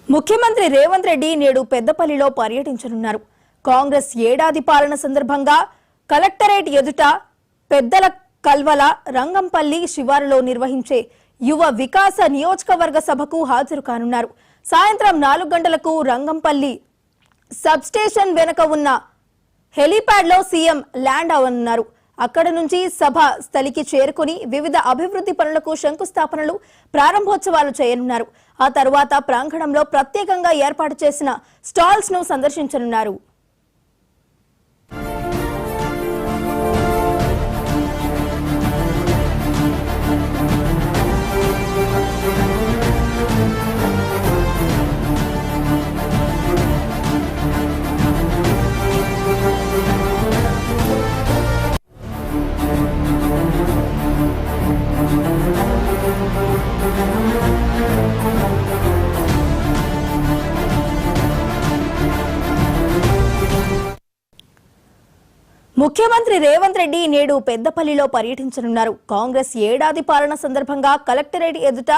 ముఖ్యమంత్రి రేవంత్ రెడ్డి నేడు పెద్దపల్లిలో పర్యటించనున్నారు. కాంగ్రెస్ ఏడాది పాలన సందర్భంగా కలెక్టరేట్ ఎదుట పెద్దల కల్వల రంగంపల్లి శివారులో నిర్వహించే యువ వికాస నియోజకవర్గ సభకు హాజరు కానున్నారు. సాయంత్రం 4 గంటలకు రంగంపల్లి సబ్ స్టేషన్ వెనుక ఉన్న హెలీప్యాడ్ లో సీఎం ల్యాండ్ అవనున్నారు. అక్కడ నుంచి సభ స్థలికి చేరుకుని వివిధ అభివృద్ధి పనులకు శంకుస్థాపనలు, ప్రారంభోత్సవాలు చేయనున్నారు. ఆ తర్వాత ప్రాంగణంలో ప్రత్యేకంగా ఏర్పాటు చేసిన స్టాల్స్ ను సందర్శించనున్నారు. ముఖ్యమంత్రి రేవంత్ రెడ్డి నేడు పెద్దపల్లిలో పర్యటించనున్నారు. కాంగ్రెస్ ఏడాది పాలన సందర్భంగా కలెక్టరేట్ ఎదుట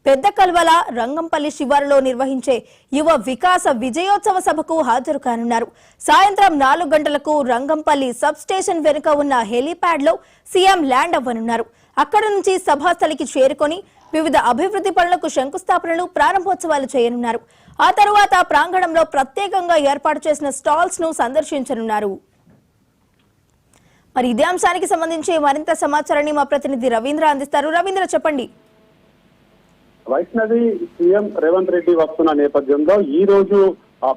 పెద్ద కల్వల రంగంపల్లి శివారులో నిర్వహించే యువ వికాస విజయోత్సవ సభకు హాజరు కానున్నారు. సాయంత్రం 4 గంటలకు రంగంపల్లి సబ్ స్టేషన్ వెనుక ఉన్న హెలీప్యాడ్ లో సీఎం ల్యాండ్ అవ్వనున్నారు. అక్కడ నుంచి సభాస్థలికి చేరుకొని వివిధ అభివృద్ధి పనులకు శంకుస్థాపనలు, ప్రారంభోత్సవాలు చేయనున్నారు. ఆ తరువాత ప్రాంగణంలో ప్రత్యేకంగా ఏర్పాటు చేసిన స్టాల్స్ ను సందర్శించనున్నారు. మరి ఇదే అంశానికి సంబంధించి మరింత సమాచారాన్ని మా ప్రతినిధి రవీంద్ర అందిస్తారు. రవీంద్ర, చెప్పండి. వైష్ణవి, సీఎం రేవంత్ రెడ్డి వస్తున్న నేపథ్యంలో ఈ రోజు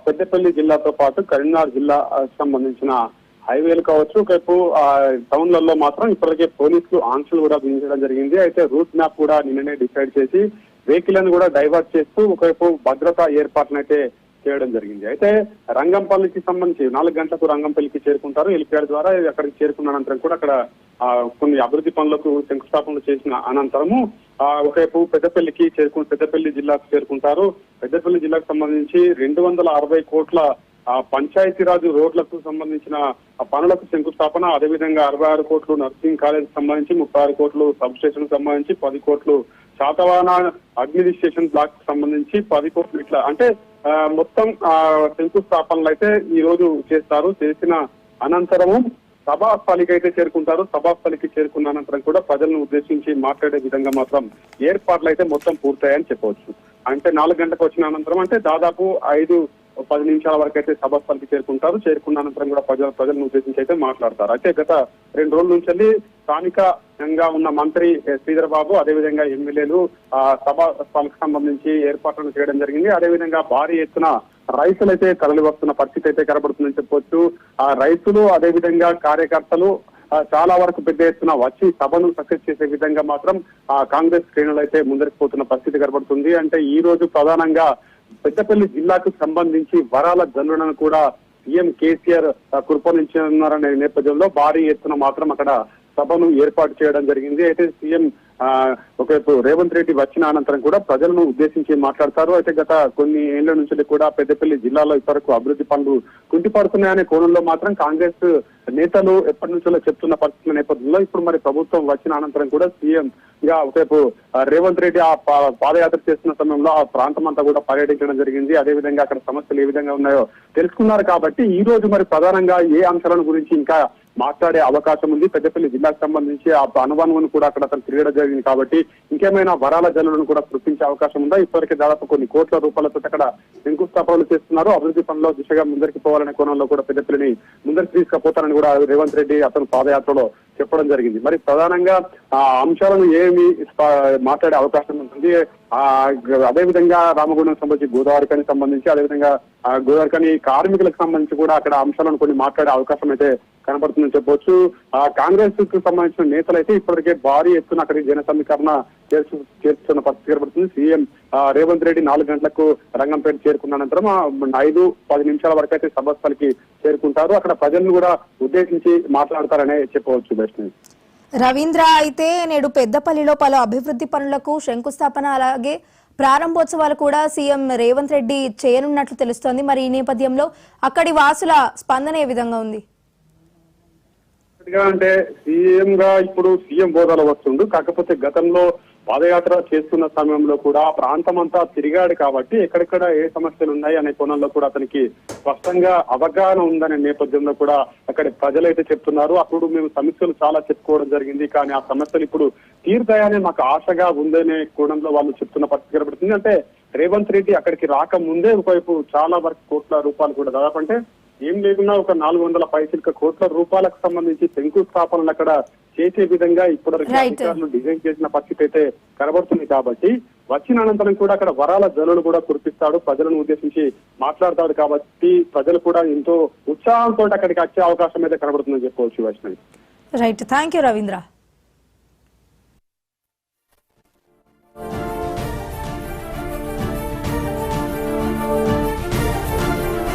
పెద్దపల్లి జిల్లాతో పాటు కరీంనగర్ జిల్లా సంబంధించిన హైవేలు కావచ్చు, ఒకవైపు టౌన్లలో మాత్రం ఇప్పటికే పోలీసులు ఆంక్షలు కూడా విధించడం జరిగింది. అయితే రూట్ మ్యాప్ కూడా నిన్ననే డిసైడ్ చేసి వెహికల్ కూడా డైవర్ట్ చేస్తూ ఒకవైపు భద్రతా ఏర్పాట్లను అయితే చేయడం జరిగింది. అయితే రంగంపల్లికి సంబంధించి 4 గంటలకు రంగంపల్లికి చేరుకుంటారు. హెలిప్యాడ్ ద్వారా అక్కడికి చేరుకున్న అనంతరం కూడా అక్కడ కొన్ని అభివృద్ధి పనులకు శంకుస్థాపనలు చేసిన అనంతరము ఒకవైపు పెద్దపల్లి జిల్లాకు చేరుకుంటారు. పెద్దపల్లి జిల్లాకు సంబంధించి 260 కోట్ల పంచాయతీరాజ్ రోడ్లకు సంబంధించిన పనులకు శంకుస్థాపన, అదేవిధంగా 66 కోట్లు నర్సింగ్ కాలేజ్ సంబంధించి, 36 కోట్లు సబ్ స్టేషన్ సంబంధించి, 10 కోట్లు శాతవాహన అడ్మినిస్ట్రేషన్ బ్లాక్ సంబంధించి 10 కోట్లు, ఇట్లా అంటే మొత్తం శంకుస్థాపనలు అయితే ఈ రోజు చేస్తారు. చేసిన అనంతరము సభాస్థలికి అయితే చేరుకుంటారు. సభాస్థలికి చేరుకున్న అనంతరం కూడా ప్రజలను ఉద్దేశించి మాట్లాడే విధంగా మాత్రం ఏర్పాట్లు అయితే మొత్తం పూర్తయ్యాయని చెప్పవచ్చు. అంటే 4 గంటలకు వచ్చిన అనంతరం అంటే దాదాపు 5-10 నిమిషాల వరకు అయితే సభాస్థలికి చేరుకుంటారు. చేరుకున్న అనంతరం కూడా ప్రజలను ఉద్దేశించి అయితే మాట్లాడతారు. అయితే గత 2 రోజుల నుంచి స్థానికంగా ఉన్న మంత్రి శ్రీధర్ బాబు, అదేవిధంగా ఎమ్మెల్యేలు సభాస్థలికి సంబంధించి ఏర్పాట్లను చేయడం జరిగింది. అదేవిధంగా భారీ ఎత్తున రైతులైతే తరలి వస్తున్న పరిస్థితి అయితే కనబడుతుందని చెప్పొచ్చు. ఆ రైతులు అదేవిధంగా కార్యకర్తలు చాలా వరకు పెద్ద ఎత్తున వచ్చి సభను సక్సెస్ చేసే విధంగా మాత్రం కాంగ్రెస్ శ్రేణులు అయితే ముందరికి పోతున్న పరిస్థితి కనబడుతుంది. అంటే ఈ రోజు ప్రధానంగా పెద్దపల్లి జిల్లాకు సంబంధించి వరాల జల్లులను కూడా సీఎం కేసీఆర్ కుర్పనించనున్నారనే నేపథ్యంలో భారీ ఎత్తున మాత్రం అక్కడ సభను ఏర్పాటు చేయడం జరిగింది. అయితే సీఎం ఒకవైపు రేవంత్ రెడ్డి వచ్చిన అనంతరం కూడా ప్రజలను ఉద్దేశించి మాట్లాడతారు. అయితే గత కొన్ని ఏళ్ల నుంచి కూడా పెద్దపల్లి జిల్లాలో ఇప్పటివరకు అభివృద్ధి పనులు కుంటిపడుతున్నాయనే కోణంలో మాత్రం కాంగ్రెస్ నేతలు ఎప్పటి నుంచో చెప్తున్న పరిస్థితుల నేపథ్యంలో ఇప్పుడు మరి ప్రభుత్వం వచ్చిన అనంతరం కూడా సీఎం గా ఒకవైపు రేవంత్ రెడ్డి ఆ పాదయాత్ర చేస్తున్న సమయంలో ఆ ప్రాంతం అంతా కూడా పర్యటించడం జరిగింది. అదేవిధంగా అక్కడ సమస్యలు ఏ విధంగా ఉన్నాయో తెలుసుకున్నారు. కాబట్టి ఈ రోజు మరి ప్రధానంగా ఏ అంశాలను గురించి ఇంకా మాట్లాడే అవకాశం ఉంది. పెద్దపల్లి జిల్లాకు సంబంధించి ఆ అనుమానం కూడా అక్కడ తిరగడం జరిగింది. కాబట్టి ఇంకేమైనా వరాల జల్లులను కూడా సృష్టించే అవకాశం ఉందా? ఇప్పటికే దాదాపు కొన్ని కోట్ల రూపాయలతో అక్కడ శంకుస్థాపనలు చేస్తున్నారు. అభివృద్ధి పనుల్లో దిశగా ముందరికి పోవాలనే కోణంలో కూడా పెద్దపల్లిని ముందరికి తీసుకుపోతారని కూడా రేవంత్ రెడ్డి అతను పాదయాత్రలో చెప్పడం జరిగింది. మరి ప్రధానంగా ఆ అంశాలను ఏమి మాట్లాడే అవకాశం ఉంటుంది? అదేవిధంగా రామగుండం సంబంధించి గోదావరికని సంబంధించి, అదేవిధంగా గోదావరికని కార్మికులకు సంబంధించి కూడా అక్కడ అంశాలను కొన్ని మాట్లాడే అవకాశం అయితే కనబడుతుందని చెప్పవచ్చు. కాంగ్రెస్ కు సంబంధించిన నేతలు అయితే ఇప్పటికే భారీ ఎత్తున అక్కడికి జన సమీకరణ చేస్తున్న పరిస్థితి కనబడుతుంది. సీఎం రేవంత్ రెడ్డి 4 గంటలకు రంగంపేట చేరుకున్న అనంతరం 5-10 నిమిషాల వరకు అయితే సభాస్థలికి చేరుకుంటారు. అక్కడ ప్రజలను కూడా ఉద్దేశించి మాట్లాడతారనే చెప్పవచ్చు. వైష్ణవి, రవీంద్ర, అయితే నేడు పెద్దపల్లిలో పలు అభివృద్ధి పనులకు శంకుస్థాపన, అలాగే ప్రారంభోత్సవాలు కూడా సీఎం రేవంత్ రెడ్డి చేయనున్నట్లు తెలుస్తోంది. మరి ఈ నేపథ్యంలో అక్కడి వాసుల స్పందన ఏ విధంగా ఉంది? అంటే సీఎం గా ఇప్పుడు సీఎం హోదాలో వస్తుండు. కాకపోతే గతంలో పాదయాత్ర చేస్తున్న సమయంలో కూడా ఆ ప్రాంతం అంతా తిరిగాడు కాబట్టి ఎక్కడెక్కడ ఏ సమస్యలు ఉన్నాయి అనే కోణంలో కూడా అతనికి స్పష్టంగా అవగాహన ఉందనే నేపథ్యంలో కూడా అక్కడ ప్రజలైతే చెప్తున్నారు. అప్పుడు మేము సమస్యలు చాలా చెప్పుకోవడం జరిగింది, కానీ ఆ సమస్యలు ఇప్పుడు తీరుతాయనే మాకు ఆశగా ఉందనే కోణంలో వాళ్ళు చెప్తున్న పరిస్థితి కనబడుతుంది. అంటే రేవంత్ రెడ్డి అక్కడికి రాకముందే ఒకవైపు చాలా వరకు కోట్ల రూపాయలు కూడా దాదాపు అంటే ఏం లేకున్నా ఒక 400 పైచిలక కోట్ల రూపాయలకు సంబంధించి శంకుస్థాపనలు అక్కడ చేసే విధంగా ఇప్పటివరకు అధికారులు డిజైన్ చేసిన పరిస్థితి అయితే కనబడుతుంది. కాబట్టి వచ్చిన అనంతరం కూడా అక్కడ వరాల జల్లులు కూడా కురిపిస్తాడు, ప్రజలను ఉద్దేశించి మాట్లాడతాడు. కాబట్టి ప్రజలు కూడా ఎంతో ఉత్సాహంతో అక్కడికి వచ్చే అవకాశం అయితే కనబడుతుందని చెప్పవచ్చు Vaishnavi. Right, thank you Ravindra.